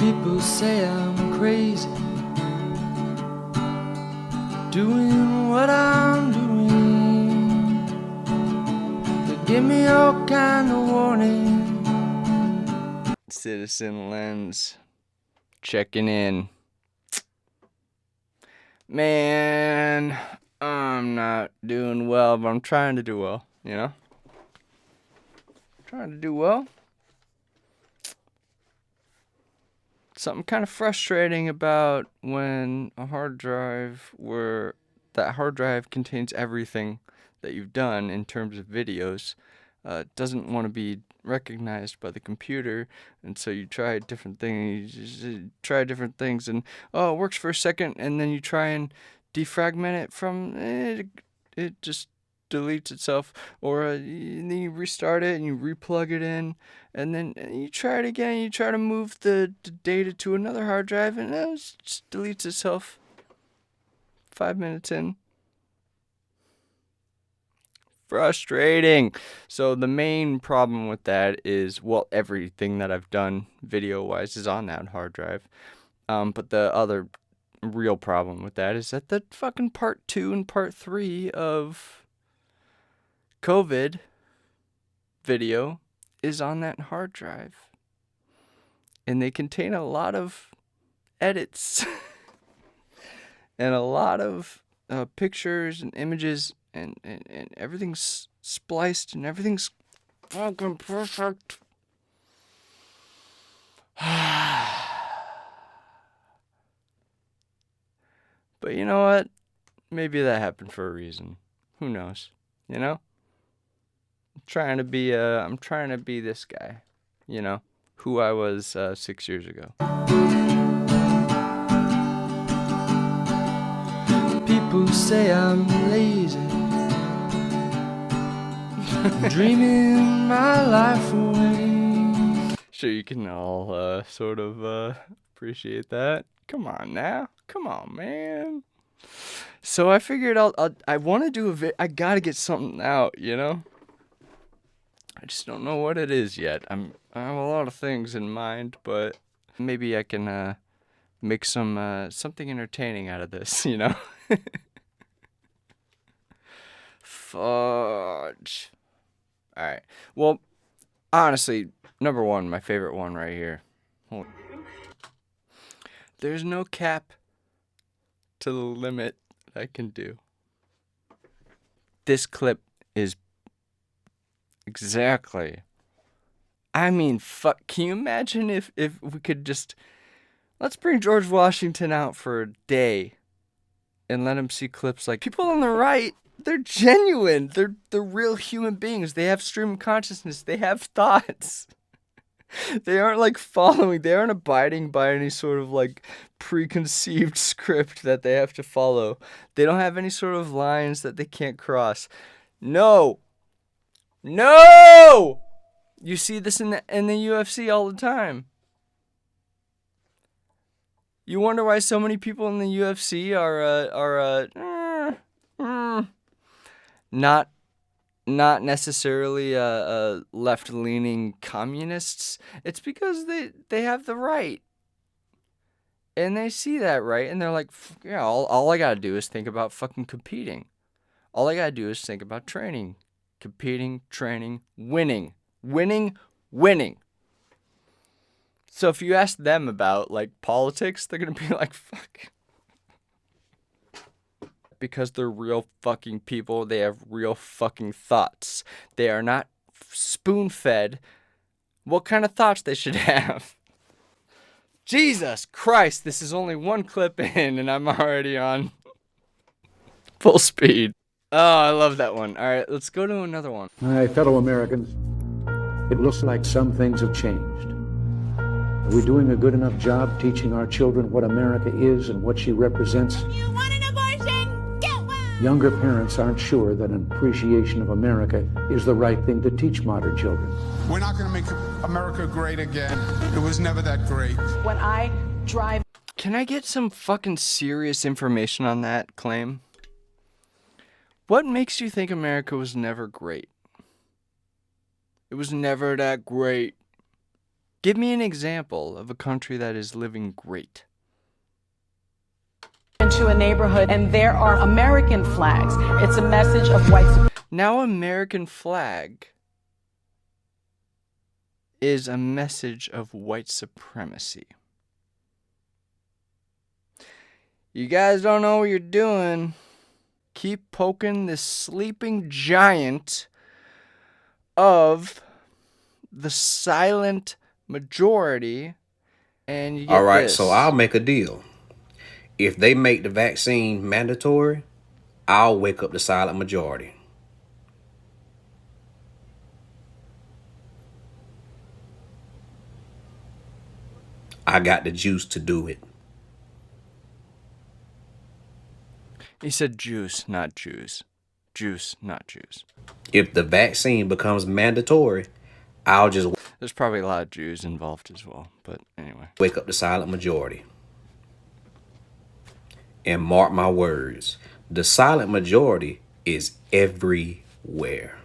People say I'm crazy, doing what I'm doing. They give me all kind of warning. Citizen Lens checking in. Man, I'm not doing well, but I'm trying to do well, you know? Trying to do well. Something kind of frustrating about when a hard drive where that hard drive contains everything that you've done in terms of videos doesn't want to be recognized by the computer, and so you try different things, and oh, it works for a second, and then you try and defragment it from it just deletes itself, or and then you restart it and you replug it in, and then you try it again, you try to move the data to another hard drive, and it just deletes itself 5 minutes in. Frustrating. So the main problem with that is, well, everything that I've done video-wise is on that hard drive. But the other real problem with that is that the fucking part 2 and part 3 of COVID video is on that hard drive. And they contain a lot of edits and a lot of pictures and images, and everything's spliced and everything's fucking perfect. But you know what? Maybe that happened for a reason. Who knows? You know? I'm trying to be this guy, you know, who I was 6 years ago. People say I'm lazy, dreaming my life away. Sure, you can all sort of appreciate that. Come on now. Come on, man. So I figured I want to do I gotta get something out, you know? I just don't know what it is yet. I have a lot of things in mind, but maybe I can make something entertaining out of this, you know? Fudge. All right. Well, honestly, number one, my favorite one right here. There's no cap to the limit I can do. This clip is exactly. I mean, fuck. Can you imagine if we could just, let's bring George Washington out for a day and let him see clips like people on the right. They're genuine. They're real human beings. They have stream of consciousness. They have thoughts. They aren't like following. They aren't abiding by any sort of like preconceived script that they have to follow. They don't have any sort of lines that they can't cross. No. You see this in the UFC all the time. You wonder why so many people in the UFC are not necessarily left-leaning communists. It's because they have the right, and they see that right, and they're like, yeah, all I gotta do is think about fucking competing. All I gotta do is think about training, competing, training, winning. So if you ask them about like politics, they're gonna be like, fuck. Because they're real fucking people. They have real fucking thoughts. They are not spoon-fed what kind of thoughts they should have. Jesus Christ, this is only one clip in and I'm already on full speed. Oh, I love that one. All right, let's go to another one. My fellow Americans, it looks like some things have changed. Are we doing a good enough job teaching our children what America is and what she represents? You want an abortion? Get one! Younger parents aren't sure that an appreciation of America is the right thing to teach modern children. We're not going to make America great again. It was never that great. When I drive... Can I get some fucking serious information on that claim? What makes you think America was never great? It was never that great. Give me an example of a country that is living great. Into a neighborhood, and there are American flags. It's a message of white supremacy. Now, American flag is a message of white supremacy. You guys don't know what you're doing. Keep poking this sleeping giant of the silent majority, and you get All right, this. so I'll make a deal. If they make the vaccine mandatory, I'll wake up the silent majority. I got the juice to do it. He said juice, not Jews. Juice, not Jews. If the vaccine becomes mandatory, I'll just There's probably a lot of Jews involved as well, but anyway. wake up the silent majority. And mark my words, the silent majority is everywhere.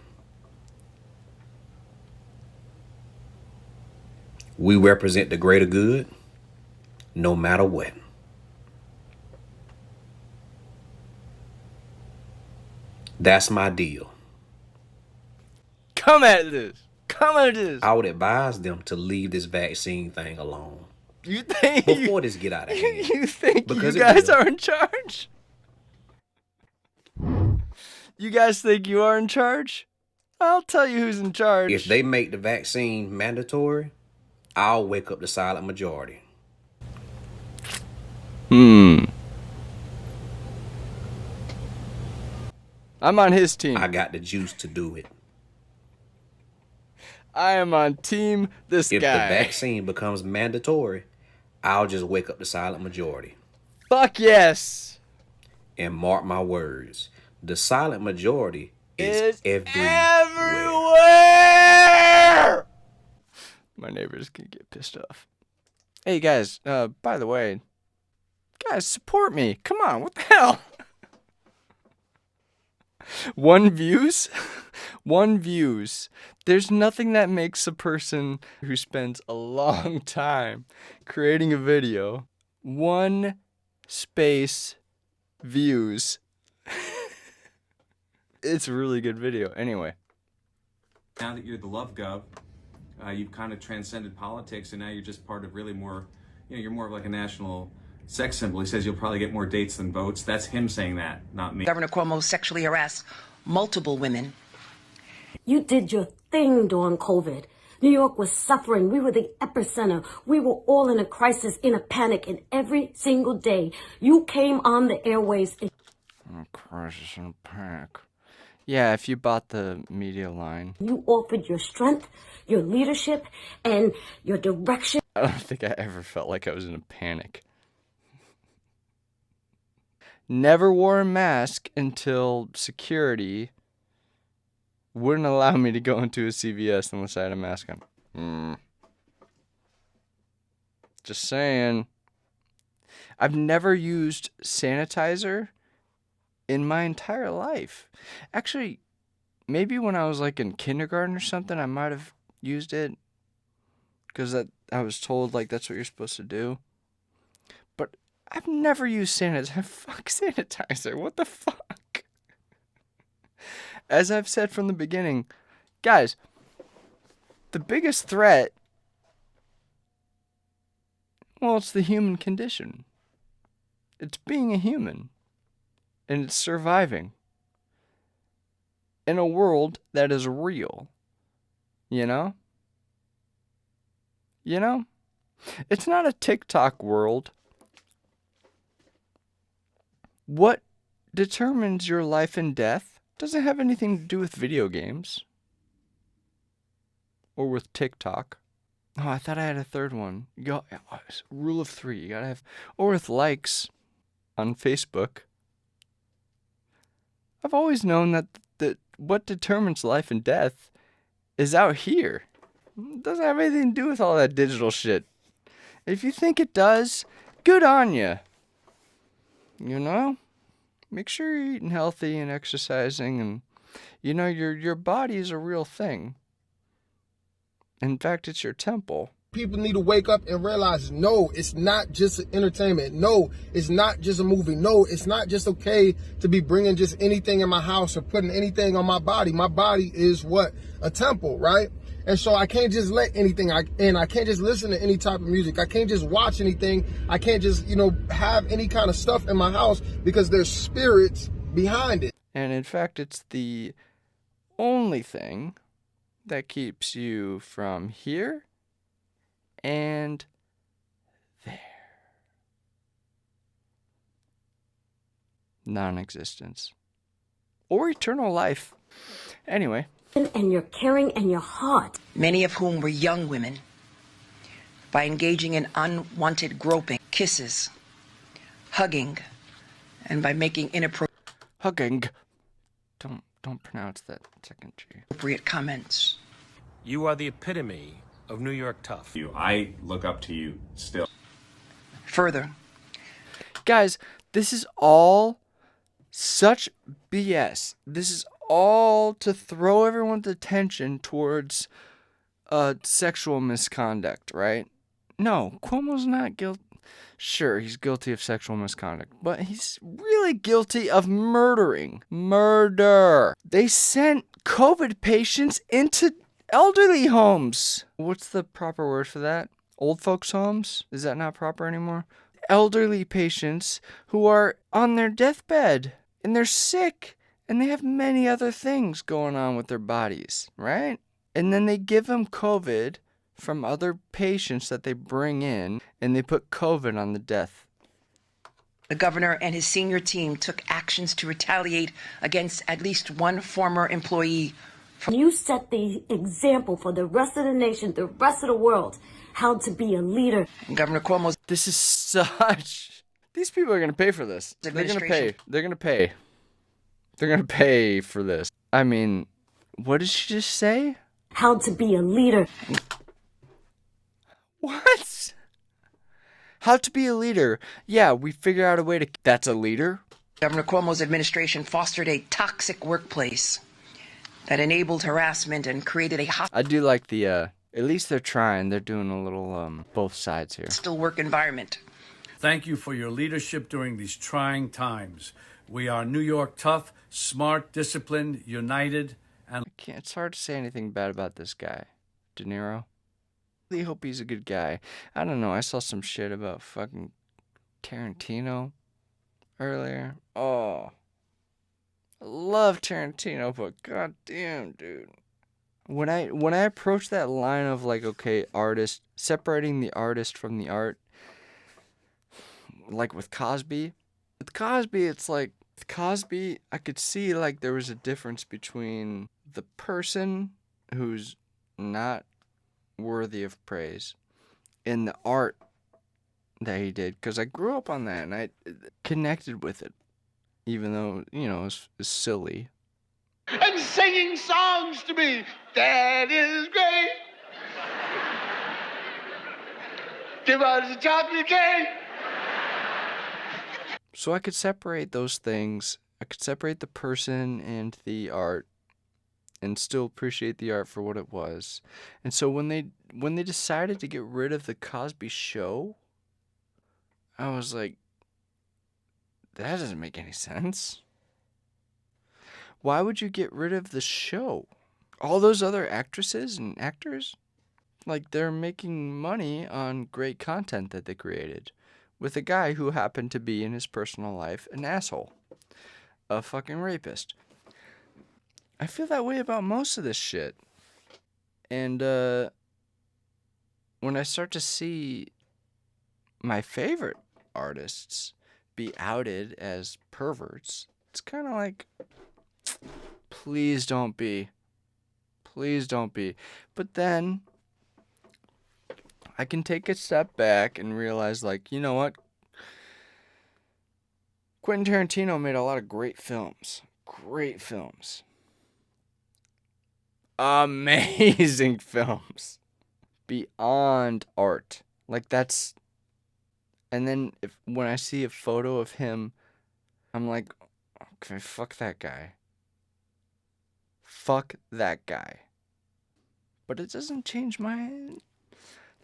We represent the greater good, no matter what. That's my deal. Come at this. Come at this. I would advise them to leave this vaccine thing alone You think before this get out of hand. you think Because you it guys will. are in charge? You guys think you are in charge? I'll tell you who's in charge. If they make the vaccine mandatory, I'll wake up the silent majority. I'm on his team. I got the juice to do it. I am on team this If guy. the vaccine becomes mandatory, I'll just wake up the silent majority. Fuck yes. And mark my words, the silent majority is everywhere. Everywhere. My neighbors can get pissed off. Hey guys, by the way, guys, support me. Come on, what the hell? 1 views? 1 views. There's nothing that makes a person who spends a long time creating a video 1 space views. It's a really good video. Anyway. Now that you're the love gov, you've kind of transcended politics, and now you're just part of really more, you're more of like a national sex symbol. He says you'll probably get more dates than votes. That's him saying that, not me. Governor Cuomo sexually harassed multiple women. You did your thing during COVID. New York was suffering. We were the epicenter. We were all in a crisis, in a panic, and every single day you came on the airwaves. Crisis and panic. Yeah, if you bought the media line. You offered your strength, your leadership, and your direction. I don't think I ever felt like I was in a panic. Never wore a mask until security wouldn't allow me to go into a CVS unless I had a mask on. Just saying. I've never used sanitizer in my entire life. Actually, maybe when I was like in kindergarten or something, I might have used it because I was told like that's what you're supposed to do. But I've never used sanitizer. Fuck sanitizer. What the fuck? As I've said from the beginning, guys, the biggest threat, well, it's the human condition. It's being a human. And it's surviving in a world that is real. You know? You know? It's not a TikTok world. What determines your life and death doesn't have anything to do with video games. Or with TikTok. Oh, I thought I had a third one. Rule of 3. You gotta have... Or with likes on Facebook. I've always known that what determines life and death is out here. It doesn't have anything to do with all that digital shit. If you think it does, good on you. You know? Make sure you're eating healthy and exercising, and your body is a real thing. In fact, it's your temple. People need to wake up and realize, no, it's not just entertainment. No, it's not just a movie. No, it's not just okay to be bringing just anything in my house or putting anything on my body. My body is what? A temple, right? And so I can't just let anything in. I can't just listen to any type of music. I can't just watch anything. I can't just, have any kind of stuff in my house because there's spirits behind it. And in fact, it's the only thing that keeps you from here and there. Non-existence. Or eternal life. Anyway. And your caring and your heart. Many of whom were young women. By engaging in unwanted groping, kisses, hugging, and by making inappropriate Hugging. Don't pronounce that second G. Appropriate comments. You are the epitome of New York tough. I look up to you still. Further. Guys, this is all such BS. This is all to throw everyone's attention towards sexual misconduct, right? No, Cuomo's not guilty. Sure, he's guilty of sexual misconduct, but he's really guilty of murdering. Murder. They sent COVID patients into elderly homes. What's the proper word for that? Old folks' homes? Is that not proper anymore? Elderly patients who are on their deathbed and they're sick and they have many other things going on with their bodies, right? And then they give them COVID from other patients that they bring in, and they put COVID on the death. The governor and his senior team took actions to retaliate against at least one former employee. You set the example for the rest of the nation, the rest of the world, how to be a leader. Governor Cuomo's... This is such... These people are going to pay for this. They're going to pay. They're going to pay. They're going to pay for this. I mean, what did she just say? How to be a leader. What? How to be a leader. Yeah, we figure out a way to... That's a leader? Governor Cuomo's administration fostered a toxic workplace that enabled harassment and created a I do like the, at least they're trying. They're doing a little, both sides here. hostile work environment. Thank you for your leadership during these trying times. We are New York tough, smart, disciplined, united, and... It's hard to say anything bad about this guy. De Niro. I really hope he's a good guy. I don't know. I saw some shit about fucking Tarantino earlier. Oh. I love Tarantino, but goddamn, dude. When I approach that line of like, okay, artist, separating the artist from the art, like with Cosby. With Cosby, it's like, with Cosby, I could see like there was a difference between the person who's not worthy of praise in the art that he did, because I grew up on that and I connected with it, even though, it's silly. And singing songs to me, that is great. Give us a chocolate cake. So I could separate those things. I could separate the person and the art and still appreciate the art for what it was. And so when they decided to get rid of the Cosby Show, I was like, that doesn't make any sense. Why would you get rid of the show? All those other actresses and actors, like, they're making money on great content that they created with a guy who happened to be in his personal life an asshole, a fucking rapist. I feel that way about most of this shit. And when I start to see my favorite artists be outed as perverts, it's kind of like, please don't be. Please don't be. But then I can take a step back and realize, like, you know what? Quentin Tarantino made a lot of great films. Great films. Amazing films. Beyond art. Like, that's... And then when I see a photo of him, I'm like, okay, fuck that guy. Fuck that guy. But it doesn't change my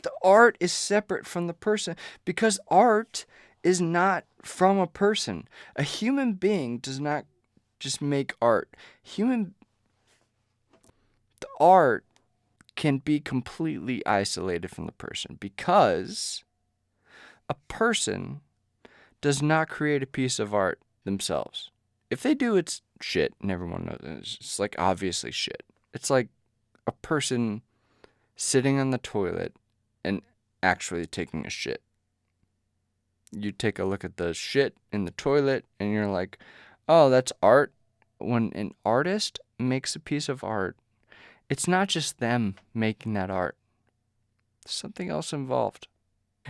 The art is separate from the person because art is not from a person. A human being does not just make art. The art can be completely isolated from the person because a person does not create a piece of art themselves. If they do, it's shit, and everyone knows. It's like obviously shit. It's like a person sitting on the toilet and actually taking a shit. You take a look at the shit in the toilet and you're like, oh, that's art. When an artist makes a piece of art, it's not just them making that art. There's something else involved.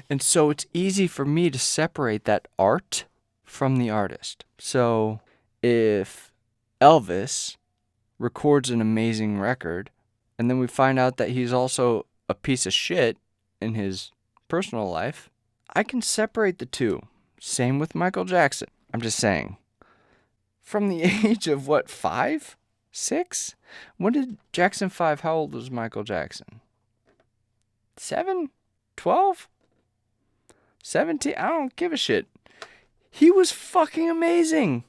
And so it's easy for me to separate that art from the artist. So if Elvis records an amazing record, and then we find out that he's also a piece of shit in his personal life, I can separate the two. Same with Michael Jackson. I'm just saying. From the age of what, 5? 6? When did Jackson 5, how old was Michael Jackson? 7? 12? 17? I don't give a shit. He was fucking amazing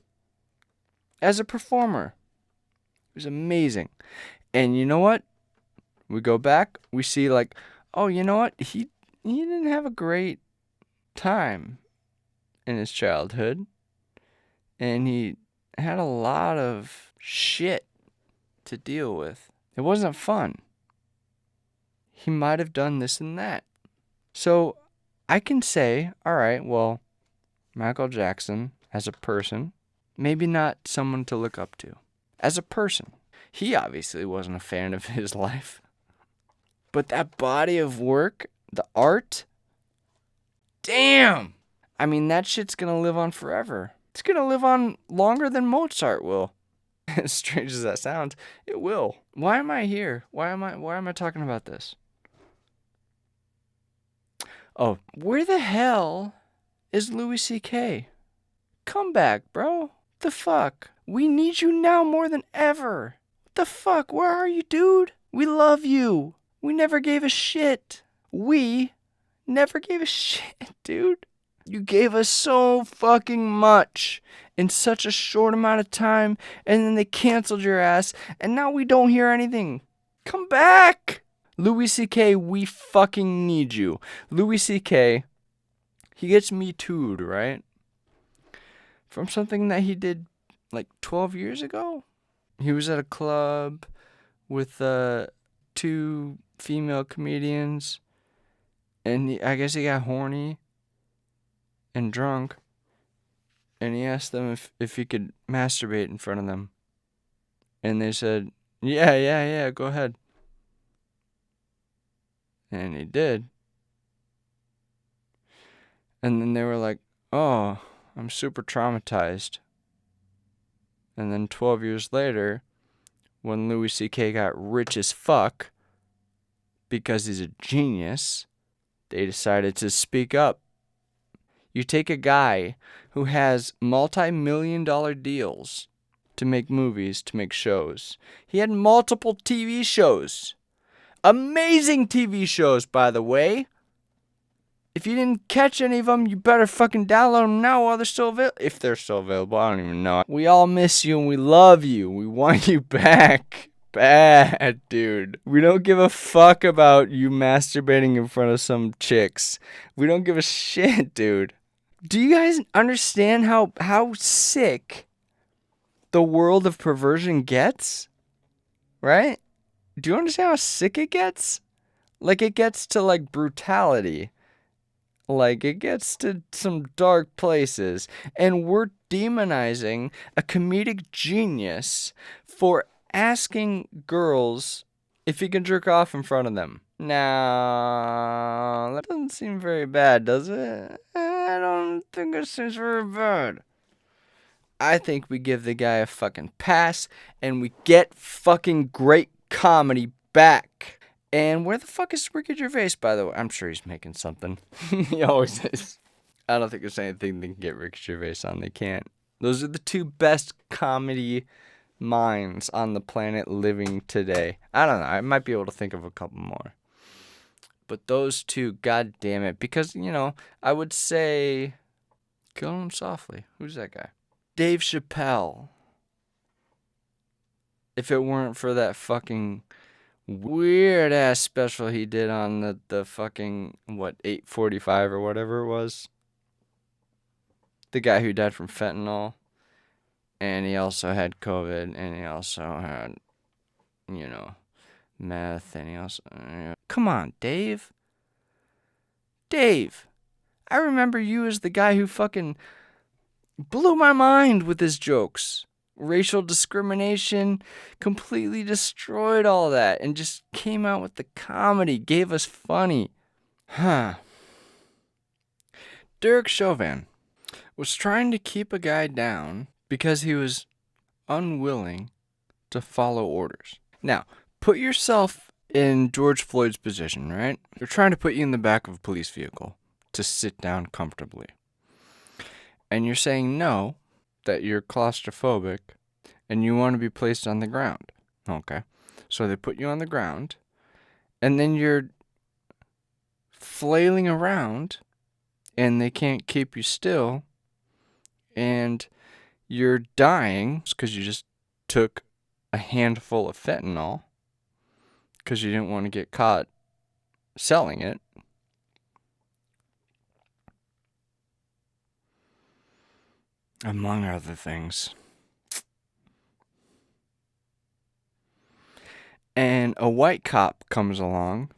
as a performer. He was amazing. And you know what? We go back, we see like, oh, you know what? He didn't have a great time in his childhood. And he had a lot of shit to deal with. It wasn't fun. He might have done this and that. So I can say, all right, well, Michael Jackson as a person, maybe not someone to look up to. As a person, he obviously wasn't a fan of his life. But that body of work, the art, damn! I mean, that shit's gonna live on forever. It's gonna live on longer than Mozart will. As strange as that sounds, it will. Why am I here? Why am I talking about this? Oh, where the hell is Louis C.K.? Come back, bro. The fuck? We need you now more than ever. What the fuck? Where are you, dude? We love you. We never gave a shit. We never gave a shit, dude. You gave us so fucking much in such a short amount of time, and then they canceled your ass, and now we don't hear anything. Come back! Louis C.K., we fucking need you. Louis C.K., he gets Me Too'd, right? From something that he did like 12 years ago. He was at a club with 2 female comedians, and I guess he got horny and drunk, and he asked them if he could masturbate in front of them. And they said, yeah, go ahead. And he did. And then they were like, oh, I'm super traumatized. And then 12 years later, when Louis C.K. got rich as fuck, because he's a genius, they decided to speak up. You take a guy who has multi-million-dollar deals to make movies, to make shows. He had multiple TV shows. Amazing TV shows, by the way. If you didn't catch any of them, you better fucking download them now while they're still available. If they're still available, I don't even know. We all miss you and we love you. We want you back. Bad, dude. We don't give a fuck about you masturbating in front of some chicks. We don't give a shit, dude. Do you guys understand how sick the world of perversion gets? Right? Do you understand how sick it gets? Like, it gets to, like, brutality. Like, it gets to some dark places. And we're demonizing a comedic genius for asking girls if he can jerk off in front of them. Now, that doesn't seem very bad, does it? I don't think it seems very bad. I think we give the guy a fucking pass, and we get fucking great comedy back. And where the fuck is Ricky Gervais, by the way? I'm sure he's making something. He always is. I don't think there's anything they can get Ricky Gervais on. They can't. Those are the 2 best comedy minds on the planet living today. I don't know. I might be able to think of a couple more. But those two, god damn it. Because, I would say, kill him softly. Who's that guy? Dave Chappelle. If it weren't for that fucking weird ass special he did on the fucking, 845 or whatever it was. The guy who died from fentanyl. And he also had COVID. And he also had, meth. And he also... Come on, Dave. Dave. I remember you as the guy who fucking blew my mind with his jokes. Racial discrimination, completely destroyed all that, and just came out with the comedy, gave us funny. Derek Chauvin was trying to keep a guy down because he was unwilling to follow orders. Now, put yourself in George Floyd's position, right? They're trying to put you in the back of a police vehicle to sit down comfortably. And you're saying no, that you're claustrophobic, and you want to be placed on the ground. Okay. So they put you on the ground, and then you're flailing around, and they can't keep you still, and you're dying because you just took a handful of fentanyl because you didn't want to get caught selling it. Among other things. And a white cop comes along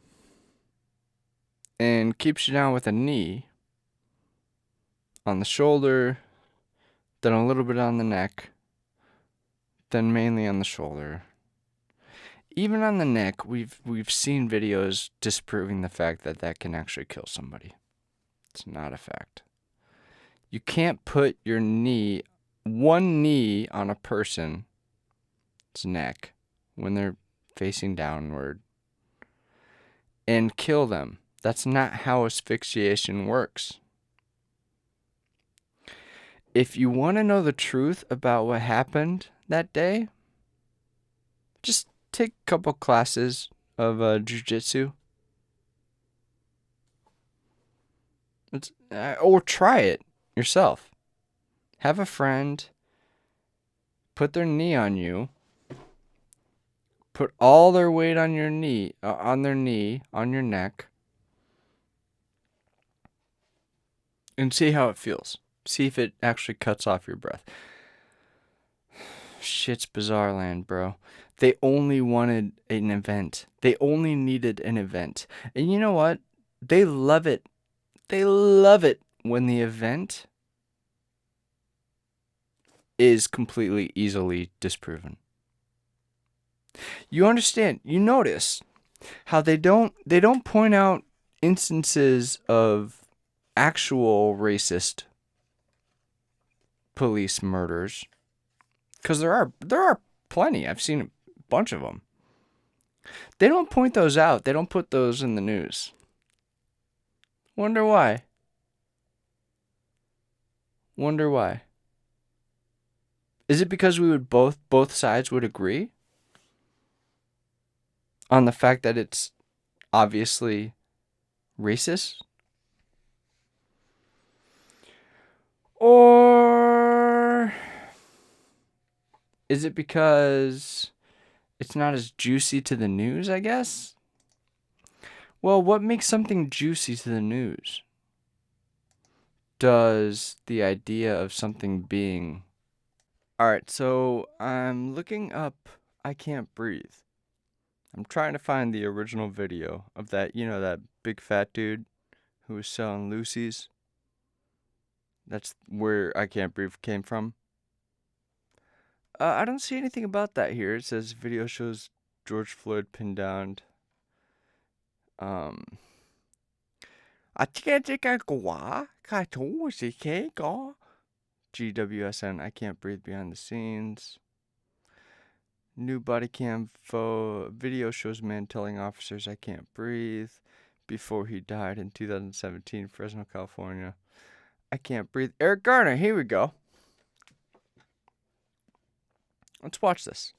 and keeps you down with a knee on the shoulder, then a little bit on the neck, then mainly on the shoulder. Even on the neck, we've seen videos disproving the fact that that can actually kill somebody. It's not a fact. You can't put your one knee on a person's neck when they're facing downward and kill them. That's not how asphyxiation works. If you want to know the truth about what happened that day, just take a couple classes of jiu-jitsu. Or try it yourself. Have a friend put their knee on you, put all their weight on your knee, on your neck, and see how it feels. See if it actually cuts off your breath. Shit's bizarre land, bro. They only wanted an event. They only needed an event. And you know what? They love it. They love it when the event is completely easily disproven. You understand, you notice how they don't point out instances of actual racist police murders, because there are plenty. I've seen a bunch of them. They don't point those out. They don't put those in the news. Wonder why? Wonder why? Is it because we would both sides would agree on the fact that it's obviously racist? Or is it because it's not as juicy to the news, I guess? Well, what makes something juicy to the news? Does the idea of something being... Alright, so I'm looking up I Can't Breathe. I'm trying to find the original video of that, that big fat dude who was selling Lucy's. That's where I Can't Breathe came from. I don't see anything about that here. It says video shows George Floyd pinned down. GWSN, I Can't Breathe behind the scenes. New body cam video shows man telling officers I can't breathe before he died in 2017, Fresno, California. I can't breathe. Eric Garner, here we go. Let's watch this.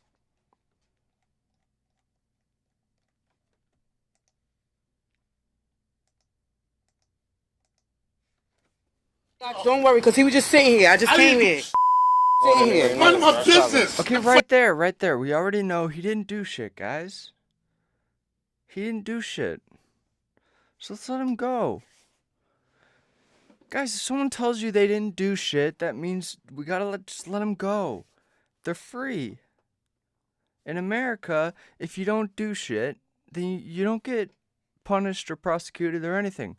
Don't worry, because he was just sitting here. I just came here. Sitting here. Mind my business. Okay, right there, right there. We already know he didn't do shit, guys. He didn't do shit. So let's let him go. Guys, if someone tells you they didn't do shit, that means we gotta just let them go. They're free. In America, if you don't do shit, then you don't get punished or prosecuted or anything.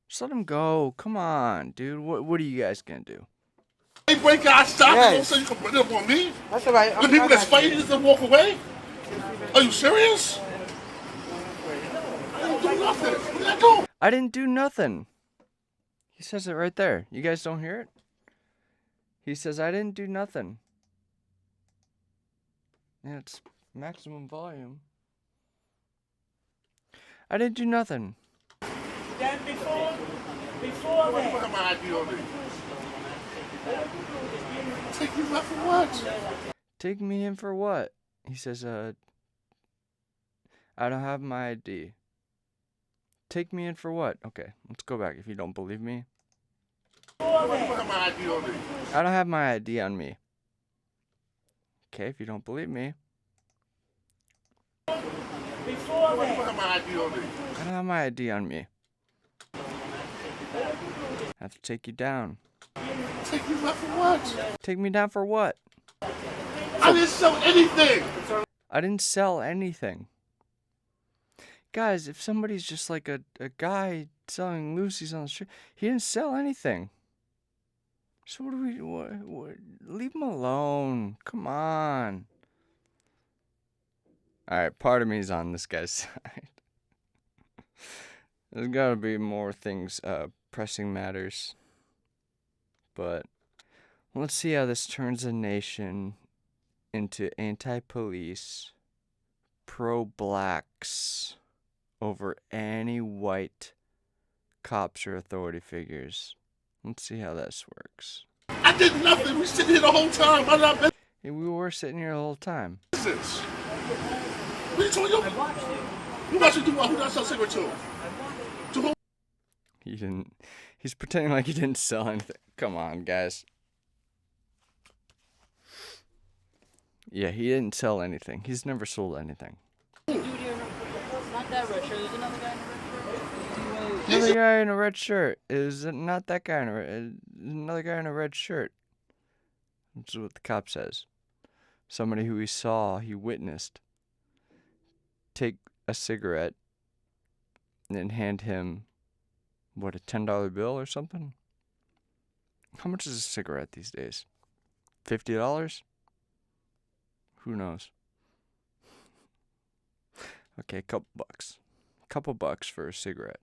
Just let them go. Come on, dude. What are you guys gonna do? Hey, break out, stop. Yes. Don't say you can put it up on me. That's all right. The people that's fighting you just walk away? Are you serious? I didn't do nothing. What did I do? I didn't do nothing. He says it right there. You guys don't hear it? He says, I didn't do nothing. Yeah, it's maximum volume. I didn't do nothing. Then before What that. put my ID on me? Take you back for what? Take me in for what? He says, I don't have my ID. Take me in for what? Okay, let's go back if you don't believe me. What put my ID on me? I don't have my ID on me. Okay, if you don't believe me. Before What that. put my ID on me? I don't have my ID on me. I have to take you down. Take you back for what? Take me down for what? I didn't sell anything. I didn't sell anything. Guys, if somebody's just like a guy selling Lucy's on the street, he didn't sell anything. So what do we... What, leave him alone. Come on. Alright, part of me is on this guy's side. There's gotta be more things, pressing matters. But let's see how this turns a nation into anti-police, pro-blacks over any white cops or authority figures. Let's see how this works. I did nothing. We sitting here the whole time. I'm not Hey, we were sitting here the whole time. business. What are you talking about? Who watched you do what? Who did I sell cigarette to? To who? He didn't. He's pretending like he didn't sell anything. Come on, guys. Yeah, he didn't sell anything. He's never sold anything. Not that red shirt. There's another guy in a red shirt. Another guy in a red shirt. Is not that guy in a another guy in a red shirt. That's what the cop says. Somebody who he saw, he witnessed, take a cigarette and then hand him, what, a $10 bill or something? How much is a cigarette these days? $50? Who knows? Okay, couple bucks for a cigarette.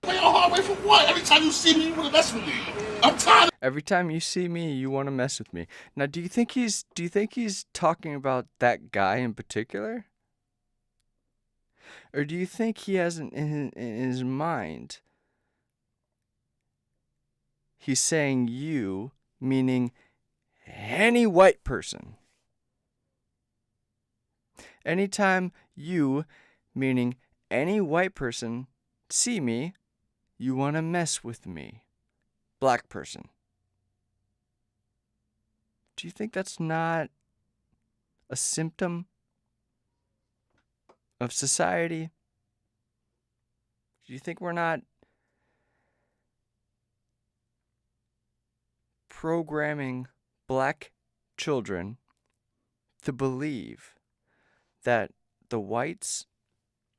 Play a hard way for what? Every time you see me, you want to mess with me. I'm tired. Every time you see me, you want to mess with me. Now, do you think he's talking about that guy in particular? Or do you think he has in his mind, he's saying you, meaning any white person? Anytime you, meaning any white person, see me, you want to mess with me. Black person. Do you think that's not a symptom of society? Do you think we're not programming black children to believe that the whites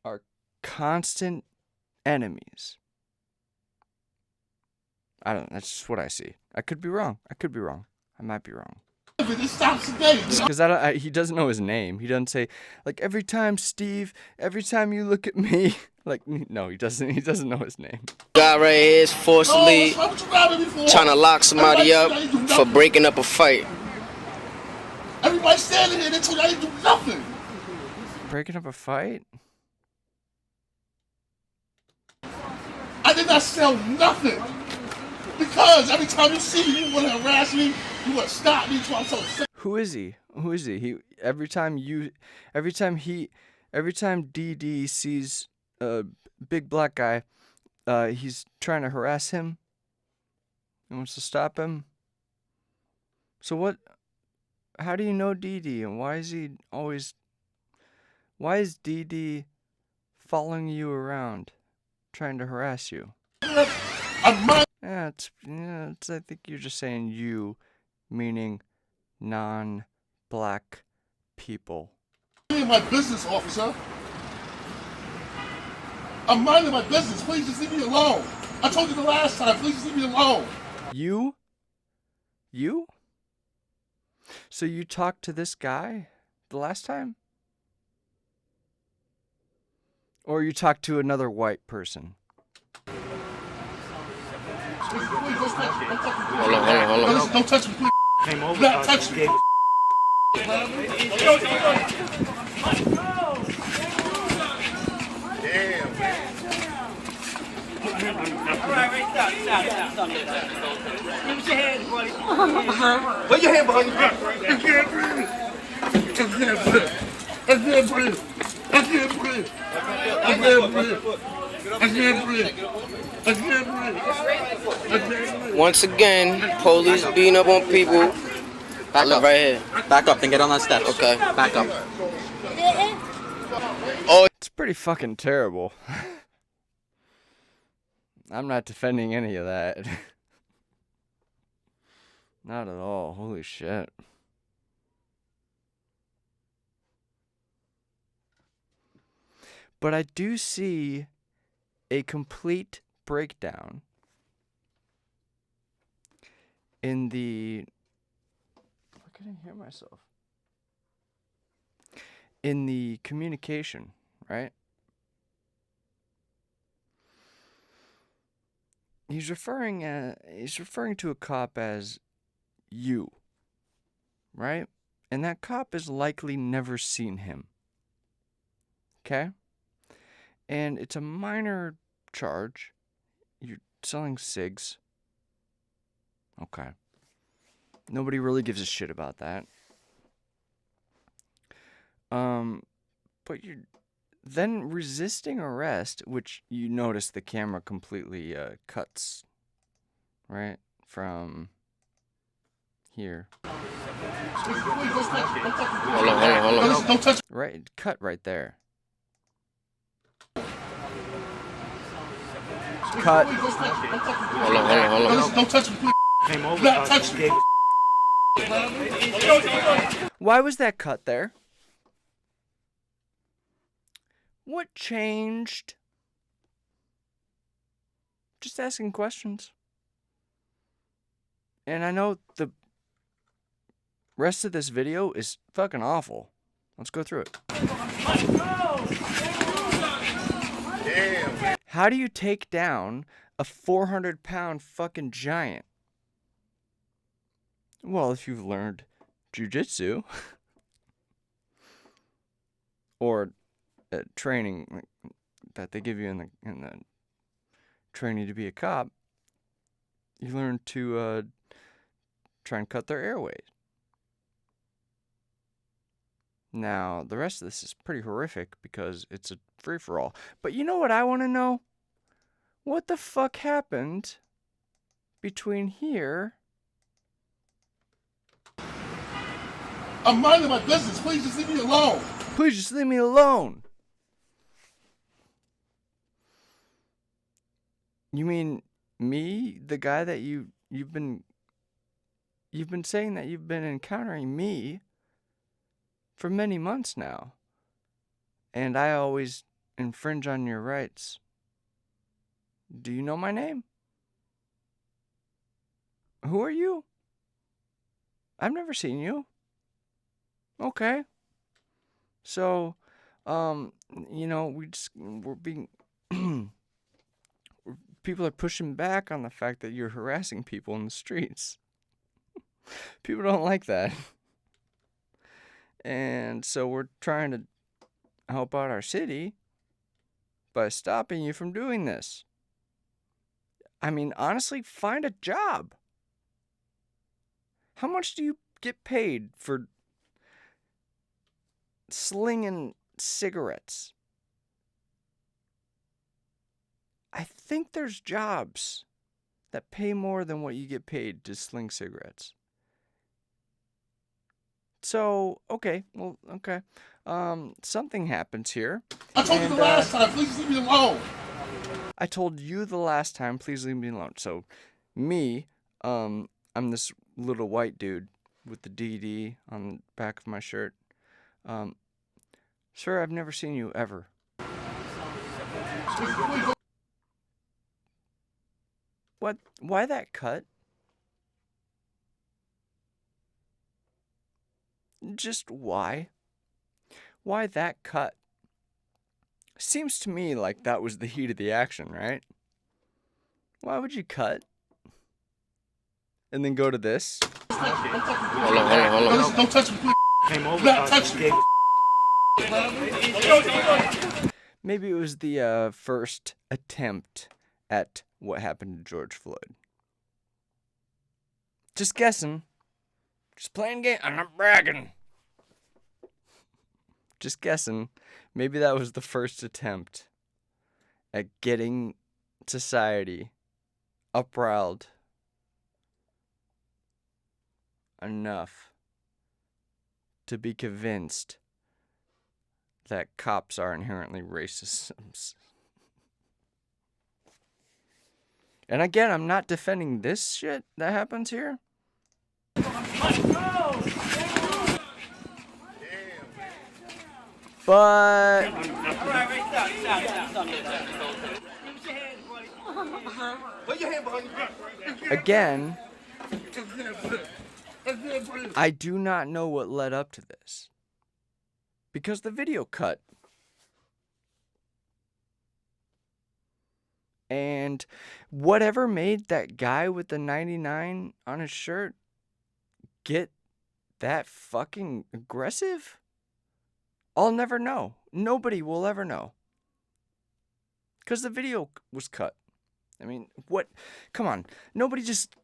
are constant enemies? I don't know. That's just what I see. I could be wrong. I might be wrong. This stops today. Because he doesn't know his name. He doesn't say, like, every time, Steve, every time you look at me. Like, no, he doesn't know his name. Guy right here is forcibly trying to lock somebody up for breaking up a fight. Everybody standing here, they told you I didn't do nothing. Breaking up a fight? I did not sell nothing. Because every time you see me, you want to harass me, you want to stop me, so I'm so sick. Who is he? Every time DD sees a big black guy, he's trying to harass him. He wants to stop him. So what? How do you know DD, and why is he always? Why is DD following you around, trying to harass you? Yeah, I think you're just saying you, meaning non-black people. I'm my business, officer. I'm minding my business. Please just leave me alone. I told you the last time. Please just leave me alone. You? You? So you talked to this guy the last time? Or you talked to another white person? Hold on. Don't touch me, please. Came over. Not touch me. Put your hand behind your back. I can't breathe. I can't breathe. I can't breathe. I can't breathe. I can't breathe. I can't breathe. Once again, police beating up on people. I live right here. Back up, then get on that steps. Okay. Back up. Oh, it's pretty fucking terrible. I'm not defending any of that. Not at all. Holy shit. But I do see a complete breakdown in the... I couldn't hear myself. In the communication, right? He's referring to a cop as you, right? And that cop has likely never seen him. Okay? And it's a minor charge. You're selling cigs. Okay. Nobody really gives a shit about that. But you're then resisting arrest, which you notice the camera completely cuts, right? From here. Hold on. Don't touch me. Right, cut right there. Cut. Hold on. Don't touch me, please. Came over. Not touch me. Why was that cut there? What changed? Just asking questions. And I know the rest of this video is fucking awful. Let's go through it. Damn. How do you take down a 400-pound fucking giant? Well, if you've learned jujitsu or training that they give you in the training to be a cop, you learn to try and cut their airways. Now, the rest of this is pretty horrific because it's a free-for-all. But you know what I want to know? What the fuck happened between here? I'm minding my business. Please just leave me alone. Please just leave me alone. You mean me, the guy that you've been saying that you've been encountering me for many months now, and I always infringe on your rights. Do you know my name? Who are you? I've never seen you. Okay. So, we're being people are pushing back on the fact that you're harassing people in the streets. People don't like that. And so we're trying to help out our city by stopping you from doing this. I mean, honestly, find a job. How much do you get paid for slinging cigarettes? I think there's jobs that pay more than what you get paid to sling cigarettes. So, okay. Something happens here. I told you the last time, please leave me alone. I told you the last time, please leave me alone. So, me, I'm this little white dude with the DD on the back of my shirt. Sir, I've never seen you ever. What? Why that cut? Just why? Why that cut? Seems to me like that was the heat of the action, right? Why would you cut? And then go to this? Hold on. Don't touch me, please. Came over. Not touch me. Maybe it was the first attempt at what happened to George Floyd. Just guessing. Just playing game. I'm not bragging. Just guessing. Maybe that was the first attempt at getting society upriled enough to be convinced that cops are inherently racist. And again, I'm not defending this shit that happens here. But again, I do not know what led up to this. Because the video cut. And whatever made that guy with the 99 on his shirt get that fucking aggressive, I'll never know. Nobody will ever know. Because the video was cut. I mean, what? Come on. Nobody just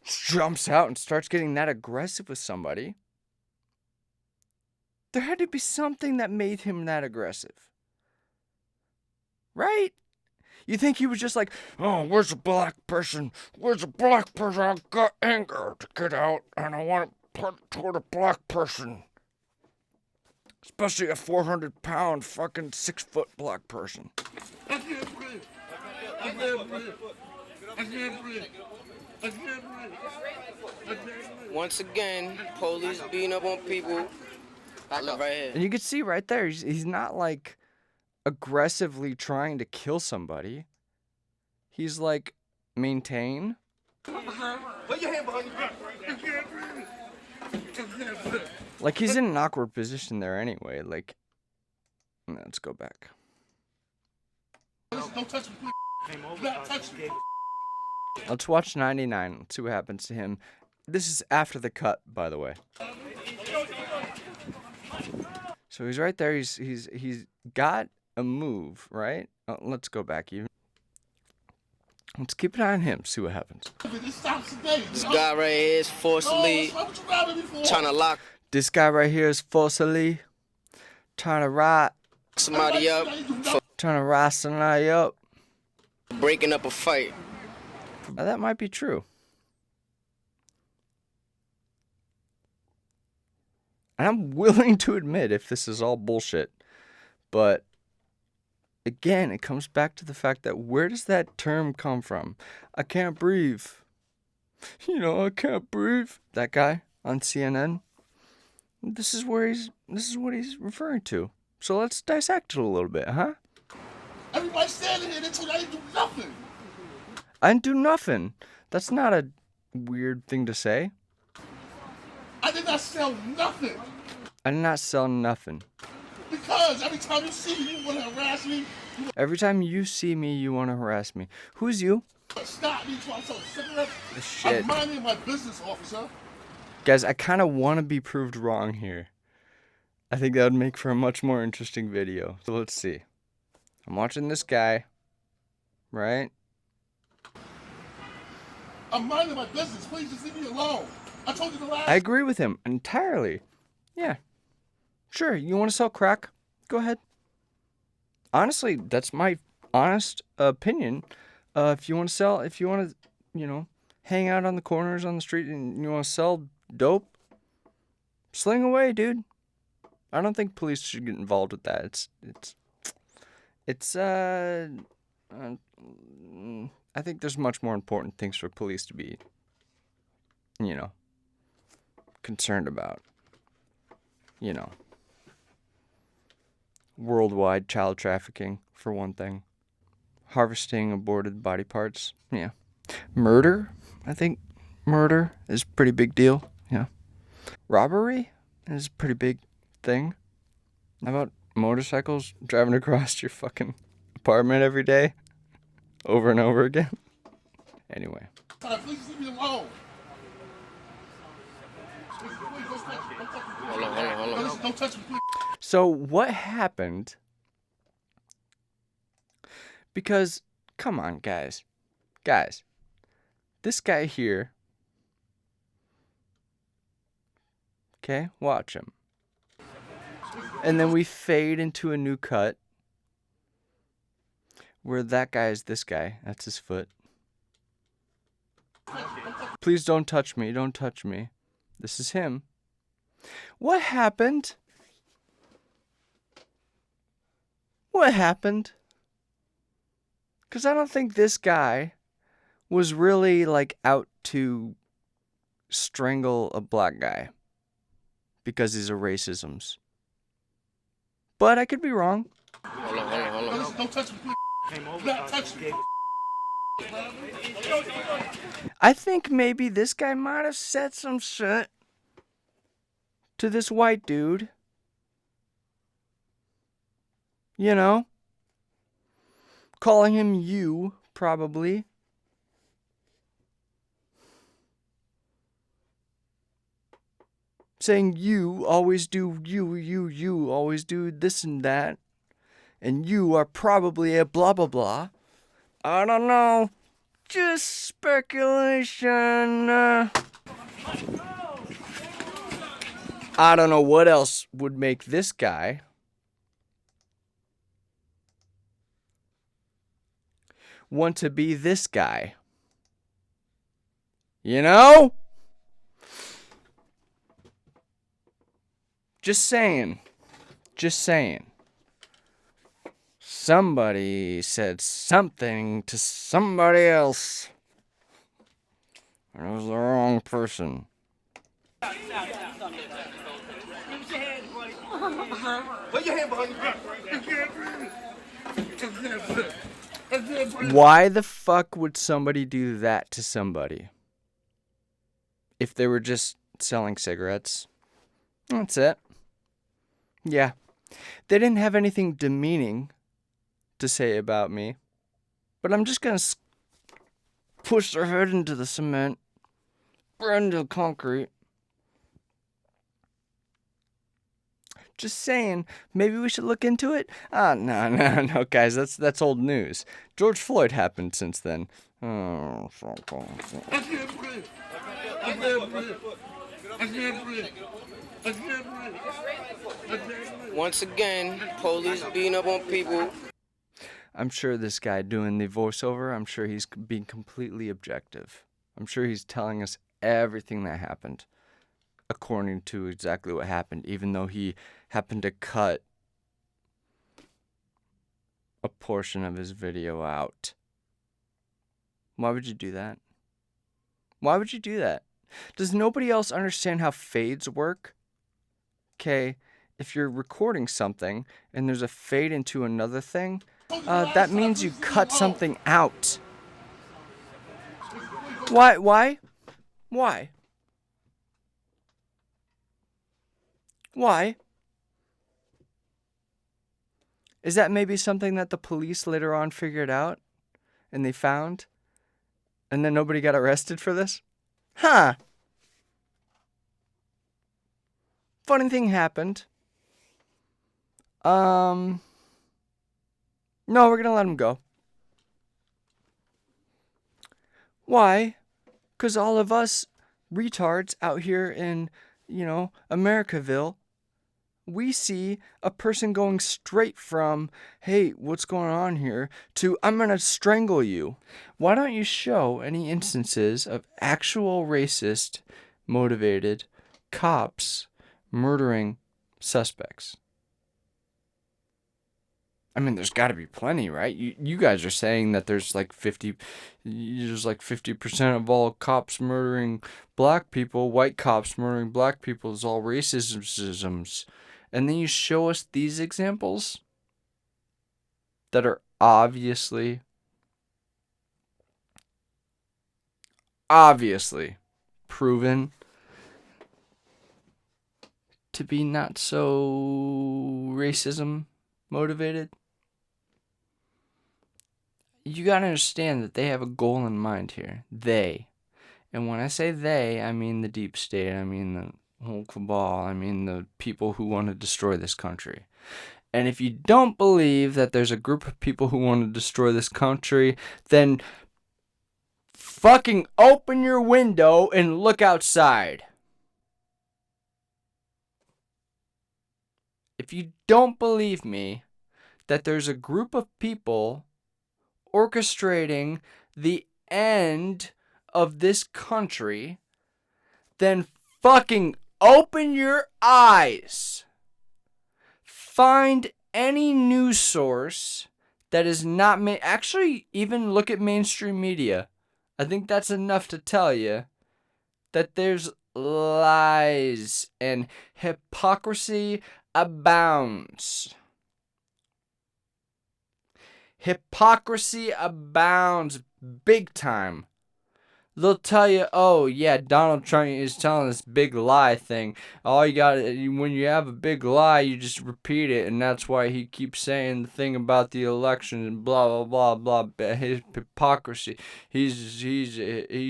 jumps out and starts getting that aggressive with somebody. There had to be something that made him that aggressive. Right? You think he was just like, oh, where's a black person? Where's a black person? I've got anger to get out, and I want to put it toward a black person. Especially a 400-pound fucking 6-foot black person. I can't breathe. I can't breathe. I can't breathe. I can't breathe. Once again, police beating up on people. I live right here. And you can see right there, he's not like aggressively trying to kill somebody. He's like, maintain. Put your hand behind you. I can't breathe. I can't breathe. Like, he's in an awkward position there anyway. Like, let's go back. Don't touch me, please. Not touch me. Let's watch 99. Let's see what happens to him. This is after the cut, by the way. So he's right there. He's got a move, right? Let's go back even. Let's keep an eye on him. See what happens. This guy right here is forcibly trying to lock This guy right here is forcibly trying to rock somebody up for somebody up. breaking up a fight. Now, that might be true. And I'm willing to admit if this is all bullshit. But again, it comes back to the fact that where does that term come from? I can't breathe. You know, I can't breathe. That guy on CNN. This is what he's referring to. So let's dissect it a little bit, huh? Everybody standing here, they told you I didn't do nothing. I didn't do nothing. That's not a weird thing to say. I did not sell nothing. I did not sell nothing. Because every time you see me, you want to harass me. Every time you see me, you want to harass me. Who's you? Stop me until I sell cigarettes. Shit. I'm minding my business, officer. Guys, I kind of want to be proved wrong here. I think that would make for a much more interesting video. So let's see. I'm watching this guy, right? I'm minding my business. Please just leave me alone. I told you the last. I agree with him entirely. Yeah. Sure, you want to sell crack? Go ahead. Honestly, that's my honest opinion. If you want to hang out on the corners on the street and you want to sell dope, sling away, dude. I don't think police should get involved with that. I think there's much more important things for police to be, concerned about. Worldwide child trafficking, for one thing. Harvesting aborted body parts. Yeah. Murder? I think murder is a pretty big deal. Yeah. Robbery is a pretty big thing. How about motorcycles driving across your fucking apartment every day? Over and over again? Anyway. Please leave me alone. Hold on. Don't touch me, please. So what happened? Because, come on, guys. This guy here. Okay, watch him. And then we fade into a new cut where that guy is this guy. That's his foot. Please don't touch me. Don't touch me. This is him. What happened? What happened? Because I don't think this guy was really, out to strangle a black guy because he's a racisms. But I could be wrong. Hold on. Don't touch me, please. Do not touch me. I think maybe this guy might have said some shit to this white dude. Calling him you, probably. Saying you always do you always do this and that. And you are probably a blah blah blah. I don't know. Just speculation. I don't know what else would make this guy want to be this guy. Just saying. Somebody said something to somebody else. And it was the wrong person. Put your hand behind you. Why the fuck would somebody do that to somebody? If they were just selling cigarettes. That's it. Yeah. They didn't have anything demeaning to say about me. But I'm just gonna push their head into the cement. Burn into the concrete. Just saying, maybe we should look into it? No, guys, that's old news. George Floyd happened since then. Oh, fuck off. I can't breathe. I can't breathe. I can't breathe. I can't breathe. Once again, police beating up on people. I'm sure this guy doing the voiceover, I'm sure he's being completely objective. I'm sure he's telling us everything that happened according to exactly what happened, even though he happened to cut a portion of his video out. Why would you do that? Why would you do that? Does nobody else understand how fades work? Okay, if you're recording something and there's a fade into another thing, that means you cut something out. Why? Why? Is that maybe something that the police later on figured out and they found? And then nobody got arrested for this? Huh. Funny thing happened. No, we're gonna let him go. Why? 'Cause all of us retards out here in, Americaville, we see a person going straight from, hey, what's going on here, to I'm going to strangle you. Why don't you show any instances of actual racist motivated cops murdering suspects? I mean, there's got to be plenty, right? You guys are saying that there's like 50% of all cops murdering black people, white cops murdering black people is all racisms. And then you show us these examples that are obviously proven to be not so racism motivated. You gotta understand that they have a goal in mind here. They. And when I say they, I mean the deep state, I mean the whole cabal, I mean the people who want to destroy this country. And if you don't believe that there's a group of people who want to destroy this country, then fucking open your window and look outside. If you don't believe me that there's a group of people orchestrating the end of this country, then fucking open your eyes. Find any news source that is not actually even look at mainstream media. I think that's enough to tell you that there's lies and hypocrisy abounds. Hypocrisy abounds big time. They'll tell you, oh yeah, Donald Trump is telling this big lie thing. All you got, when you have a big lie, you just repeat it, and that's why he keeps saying the thing about the election and blah blah blah blah. His hypocrisy. He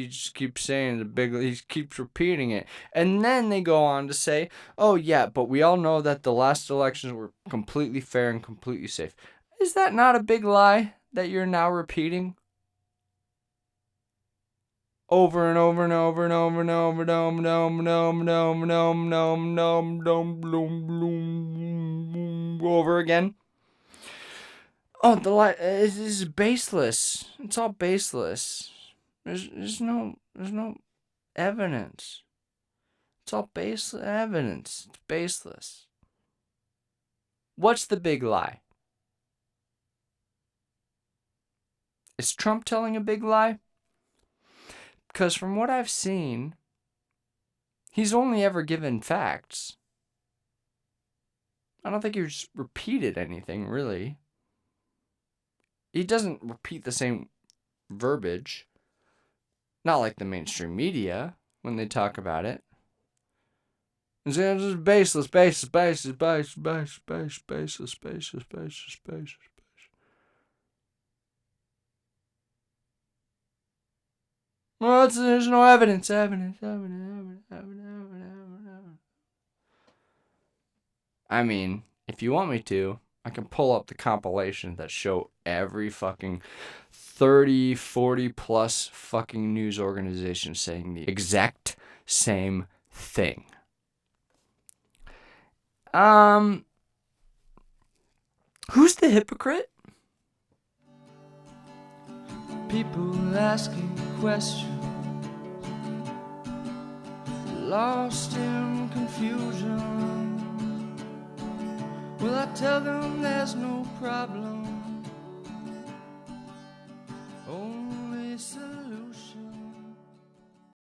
just keeps saying he keeps repeating it, and then they go on to say, oh yeah, but we all know that the last elections were completely fair and completely safe. Is that not a big lie that you're now repeating? Over and over and over and over and over and over and over and over and over and over again. Oh, the lie is baseless. It's all baseless. There's no evidence. It's all baseless evidence. It's baseless. What's the big lie? Is Trump telling a big lie? Because from what I've seen, he's only ever given facts. I don't think he's repeated anything, really. He doesn't repeat the same verbiage. Not like the mainstream media when they talk about it. It's just baseless. Well, there's no evidence. I mean, if you want me to, I can pull up the compilations that show every fucking 30, 40 plus fucking news organization saying the exact same thing. Who's the hypocrite? People asking questions, lost in confusion. Will I tell them there's no problem?